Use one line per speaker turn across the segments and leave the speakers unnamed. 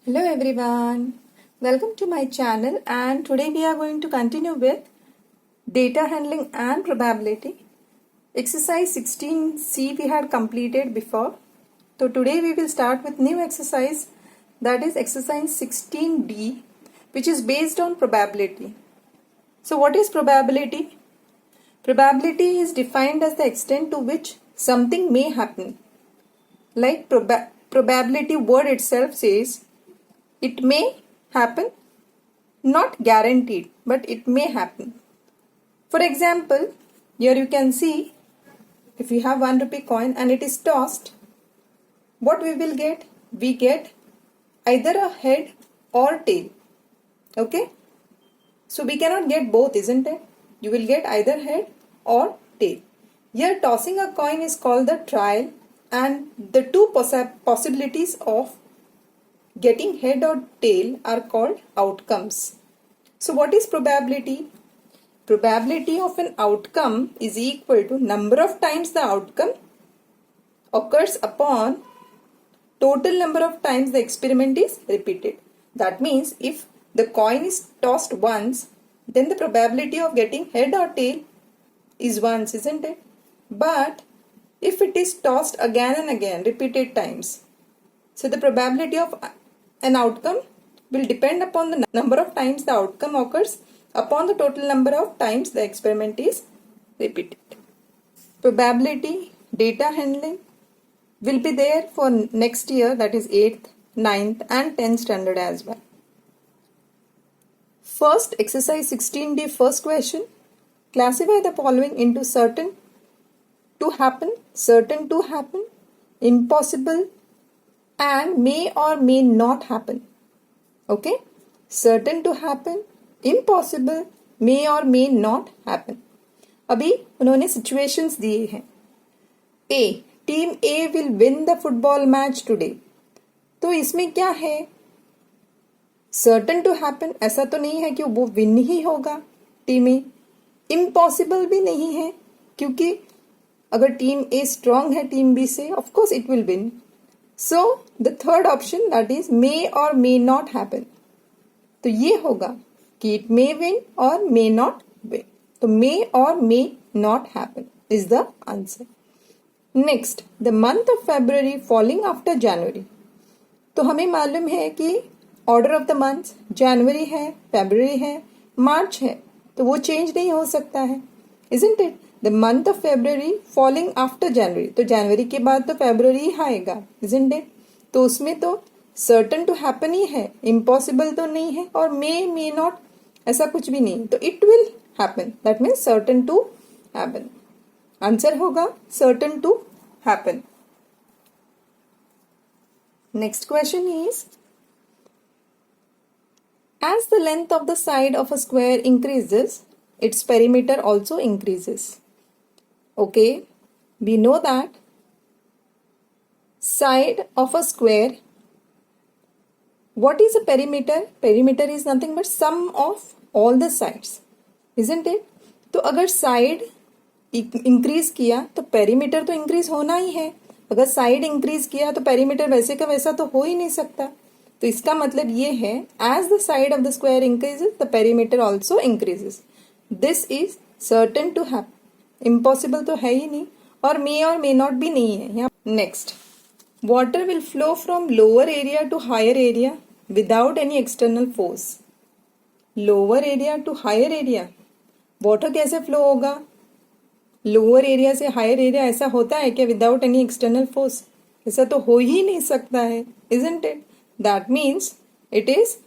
Hello everyone, welcome to my channel and today we are going to continue with data handling and probability. Exercise 16C we had completed before. So today we will start with new exercise, that is exercise 16D, which is based on probability. So what is probability? Probability is defined as the extent to which something may happen. Like probability word itself says, it may happen, not guaranteed, but it may happen. For example, here you can see, if you have 1 rupee coin and it is tossed, what we will get? We get either a head or tail. Okay? So we cannot get both, isn't it? You will get either head or tail. Here tossing a coin is called the trial, and the two possibilities of getting head or tail are called outcomes. So what is probability? Probability of an outcome is equal to number of times the outcome occurs upon total number of times the experiment is repeated. That means if the coin is tossed once, then the probability of getting head or tail is once, isn't it? But if it is tossed again and again, repeated times, so the probability of an outcome will depend upon the number of times the outcome occurs upon the total number of times the experiment is repeated. Probability, data handling will be there for next year, that is 8th, 9th and 10th standard as well. First, exercise 16D, first question. Classify the following into certain to happen, impossible, and may or may not happen. Okay? Certain to happen, impossible, may or may not happen. अभी उन्होंने situations दिए हैं. A, team A will win the football match today. तो इसमें क्या है? Certain to happen, ऐसा तो नहीं है कि वो win ही होगा टीम A. Impossible भी नहीं है, क्योंकि अगर टीम A strong है टीम B से, of course it will win. So the third option, that is may or may not happen. तो ये होगा कि it may win or may not win. तो may or may not happen is the answer. Next, the month of February falling after January. तो हमें मालूम है कि order of the months January है, February है, March है, तो वो change नहीं हो सकता है, isn't it? The month of February falling after January. तो जनवरी के बाद तो फरवरी ही आएगा, isn't it? तो उसमें तो certain to happen ही है, impossible तो नहीं है, और may not ऐसा कुछ भी नहीं, तो it will happen. That means certain to happen. Answer होगा certain to happen. Next question is, as the length of the side of a square increases, its perimeter also increases. Okay, we know that side of a square, what is a perimeter? Perimeter is nothing but sum of all the sides, isn't it? तो अगर side increase किया तो perimeter तो increase होना ही है. अगर side increase किया तो perimeter वैसे का वैसा तो हो ही नहीं सकता. तो इसका मतलब ये है, as the side of the square increases, the perimeter also increases. This is certain to happen. Impossible तो है ही नहीं, और may not भी नहीं है यहाँ. Next, water will flow from lower area to higher area without any external force. Lower area to higher area, water कैसे flow होगा? Lower area से higher area ऐसा होता है क्या without any external force? ऐसा तो हो ही नहीं सकता है, isn't it? That means it is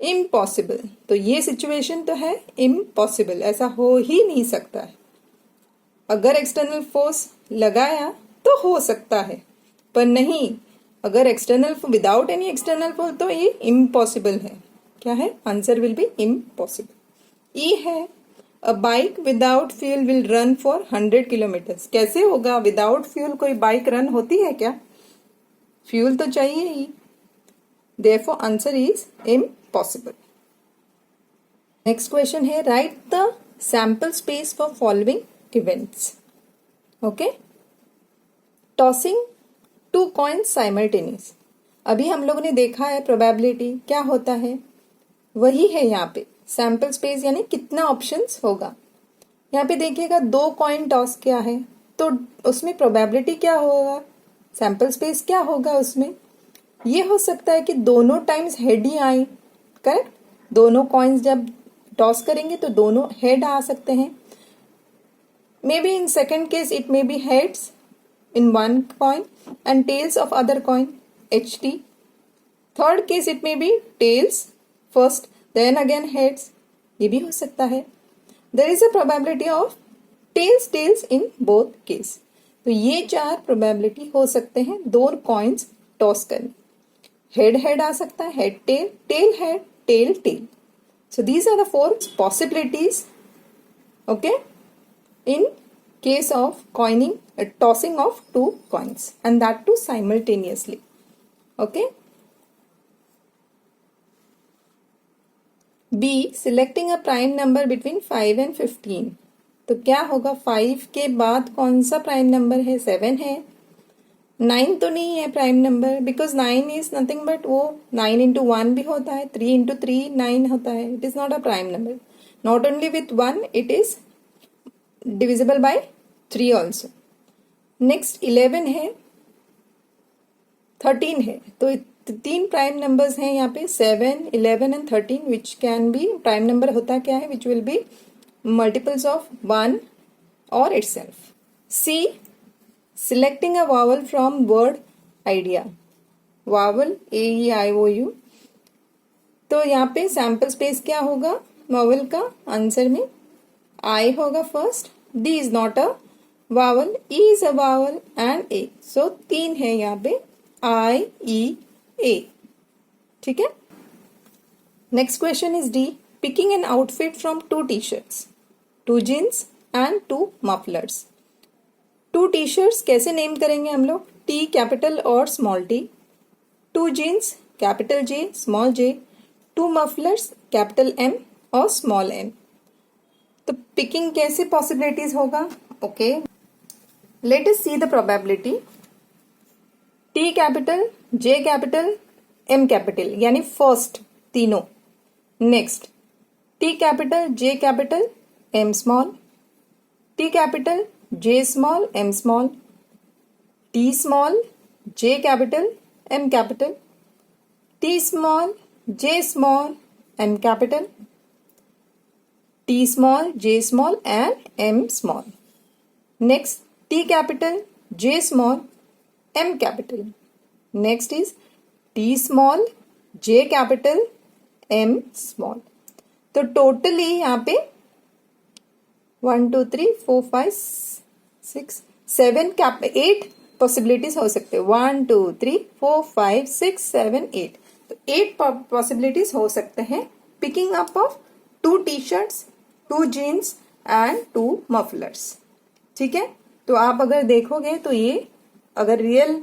impossible. तो ये situation तो है impossible, ऐसा हो ही नहीं सकता है. अगर एक्सटर्नल फोर्स लगाया तो हो सकता है, पर नहीं, अगर external without any external force तो ये इम्पॉसिबल है. क्या है? Answer will be impossible. E है, a bike without fuel will run for 100 kilometres. कैसे होगा? विदाउट फ्यूल कोई बाइक रन होती है क्या? फ्यूल तो चाहिए ही. Therefore answer is impossible. Next question है, right the sample space for following events. Okay, tossing two coins simultaneous. अभी हम लोगों ने देखा है प्रोबेबिलिटी क्या होता है, वही है यहाँ पे सैंपल स्पेस यानी कितना ऑप्शंस होगा। यहाँ पे देखिएगा 2 कॉइन टॉस किया है तो उसमें प्रोबेबिलिटी क्या होगा, सैंपल स्पेस क्या होगा उसमें। ये हो सकता है कि दोनों टाइम्स हेड ही आए, करेक्ट। दोनों कॉइन्स जब टॉस करेंगे तो दोनों हेड आ सकते हैं। May be in second case it may be heads in one coin and tails of other coin, HT. Third case it may be tails first then again heads, ये भी हो सकता है। There is a probability of tails in both case. तो ये 4 probability हो सकते हैं दो coins toss करने। हेड हेड आ सकता है, head tail, tail head, tail tail. So these are the 4 possibilities, okay, in case of coining, tossing of 2 coins and that too simultaneously, okay. B, selecting a prime number between 5 and 15। तो क्या होगा, 5 के बाद कौन सा prime number है, 7 है। 9 तो नहीं है prime number, because 9 is nothing but वो 9 into 1 भी होता है, 3 into 3 9 होता है। It is not a prime number, not only with 1, it is divisible by 3 also. Next 11 है, 13 है, तो 3 प्राइम नंबर्स हैं यहाँ पे, 7, 11 and 13, which can be prime number होता क्या है, which will be multiples of 1 और itself. See, selecting a vowel from word idea, vowel AEIOU। तो यहाँ पे सैंपल स्पेस क्या होगा, वावल का आंसर में I होगा first, D is not a vowel, E is a vowel and A। सो 3 है यहाँ पे I, E, A, ठीक है। Next question is D, picking an outfit from 2 t-shirts, 2 jeans and 2 mufflers. 2 t-shirts कैसे नेम करेंगे हम लोग, T कैपिटल और small t, 2 jeans capital J small j, 2 mufflers capital M और स्मॉल m। तो picking कैसे पॉसिबिलिटीज होगा, okay, let us see the probability. T capital, J capital, M capital यानी फर्स्ट तीनों। Next T capital, J capital, M small, T capital, J small, M small, T small, J capital, M capital, T small, J small, M capital, T small, J small and M small. Next T capital, J small, M capital. Next is T small, J capital, M small. तो totally यहाँ पे 1 2 3 4 5 6 7 8 possibilities हो सकते हैं। 1 2 3 4 5 6 7 8, तो 8 possibilities हो सकते हैं picking up of 2 t-shirts, 2 jeans and 2 mufflers, ठीक है। तो आप अगर देखोगे तो ये अगर रियल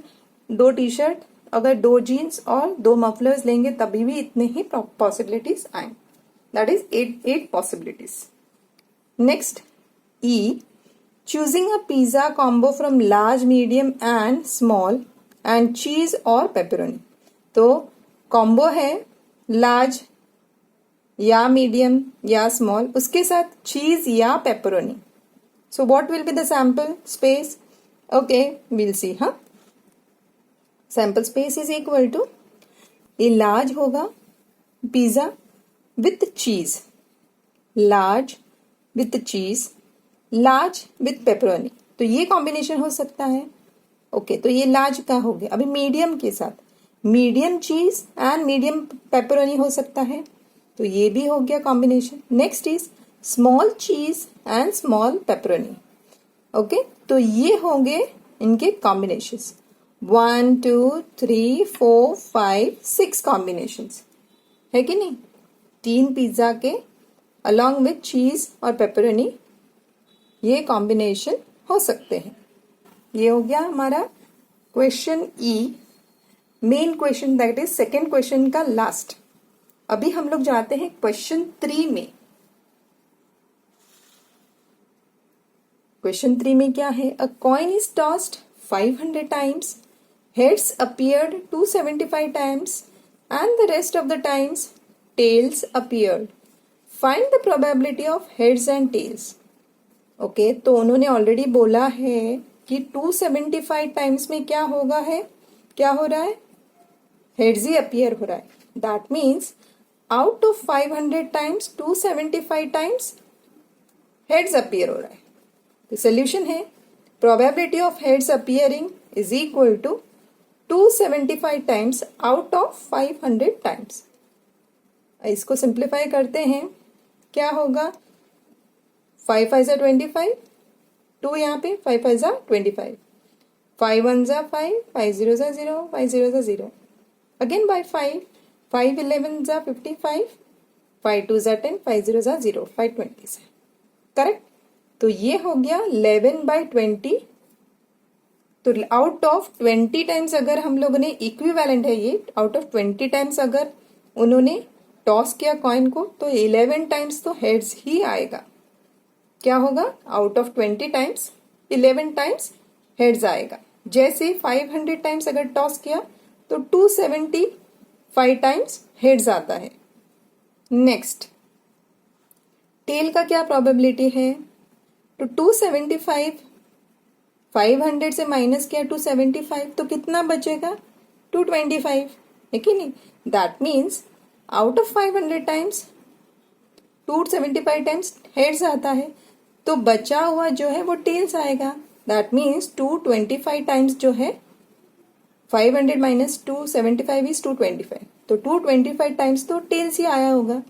2 टी-शर्ट, अगर 2 जीन्स और 2 मफलर्स लेंगे तभी भी इतने ही पॉसिबिलिटीज आए, that is 8 possibilities. Next E, choosing a pizza combo from large, medium and small and चीज और पेपरोनी। तो कॉम्बो है लार्ज या मीडियम या स्मॉल, उसके साथ चीज या pepperoni. So what will be the sample space, okay will see. हाँ, sample space is equal to, ये लार्ज होगा pizza with cheese, large with cheese, large with pepperoni, तो ये कॉम्बिनेशन हो सकता है। ओके, तो ये लार्ज का हो गया। अभी मीडियम के साथ मीडियम चीज एंड मीडियम पेपरोनी हो सकता है, तो ये भी हो गया कॉम्बिनेशन। नेक्स्ट इज स्मॉल चीज एंड स्मॉल पेपरोनी, ओके, तो ये होंगे इनके कॉम्बिनेशंस। 1 2 3 4 5 6 कॉम्बिनेशंस है कि नहीं, 3 पिज्जा के अलॉन्ग विथ चीज और पेपरोनी, ये कॉम्बिनेशन हो सकते हैं। ये हो गया हमारा question E, main question, that is second question का लास्ट। अभी हम लोग जाते हैं क्वेश्चन 3 में। क्वेश्चन 3 में क्या है, अ coin is tossed 500 times heads appeared 275 times and the rest of the times tails appeared. Find the probability of heads and tails. Okay तो उन्होंने ऑलरेडी बोला है कि 275 टाइम्स में क्या होगा है, क्या हो रहा है, हेड्स ही अपीयर हो रहा है. That means out of 500 times 275 times heads appear हो रहा है. तो सोल्यूशन है probability of heads appearing is equal to 275 times out of 500 times. इसको सिंप्लीफाई करते हैं, क्या होगा, 5 5 जा 25, 2 यहाँ पे 5 5 जा 25, 5 1 जा 5, 5 0 जा 0, 5 0 जा 0, अगेन बाय 5, 5 11 जा 55, 5 2 जा 10, 5 0 जा 0, 5 20 से करेक्ट. तो ये हो गया 11/20. तो आउट ऑफ 20 टाइम्स अगर हम लोगों ने इक्विवेलेंट है ये, आउट ऑफ 20 टाइम्स अगर उन्होंने टॉस किया कॉइन को तो 11 टाइम्स तो हेड्स ही आएगा. क्या होगा, out of 20 times 11 times heads आएगा. जैसे 500 टाइम्स अगर टॉस किया तो 275 टाइम्स हेड्स आता है. नेक्स्ट टेल का क्या प्रोबेबिलिटी है, तो 275 500 से माइनस किया 275 तो कितना बचेगा, 225 है कि नहीं. That means out of 500 times 275 times heads आता है, तो बचा हुआ जो है वो टेल्स आएगा. दैट मीन्स 225 टाइम्स जो है 500 माइनस 275 इज 225, तो 225 टाइम्स तो टेल्स ही आया होगा.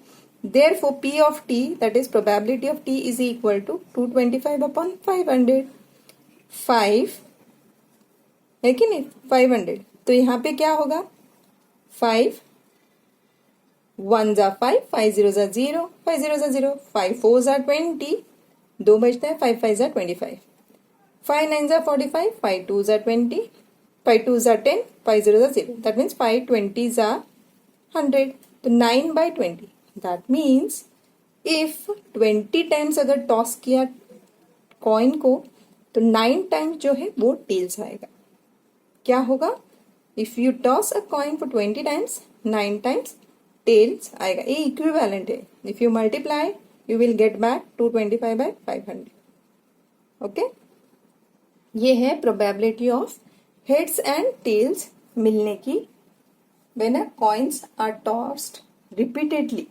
Therefore P of t, that is probability of t, is equal to 225 upon 500. 5 है कि नहीं, 500. तो यहाँ पे क्या होगा, 5 1 जा 5, 5 0 जा 0, 5 0 जा 0, 5 4 जा 20, 2 बचता है, 5 5 जा 25, 5 9 जा 45, 5 2 जा 20, 5 2 जा 10, 5 0 जा 0. दैट मीन्स 5 20 जा 100. तो 9/20. दैट मीन्स इफ 20 टाइम्स अगर टॉस किया कॉइन को तो 9 टाइम्स जो है वो टेल्स आएगा. क्या होगा, if you toss a coin for 20 times 9 times tails आएगा. ये इक्विवेलेंट है. If you multiply you will get back 225/500. Okay, ये है probability of heads and tails मिलने की when a coins are tossed repeatedly.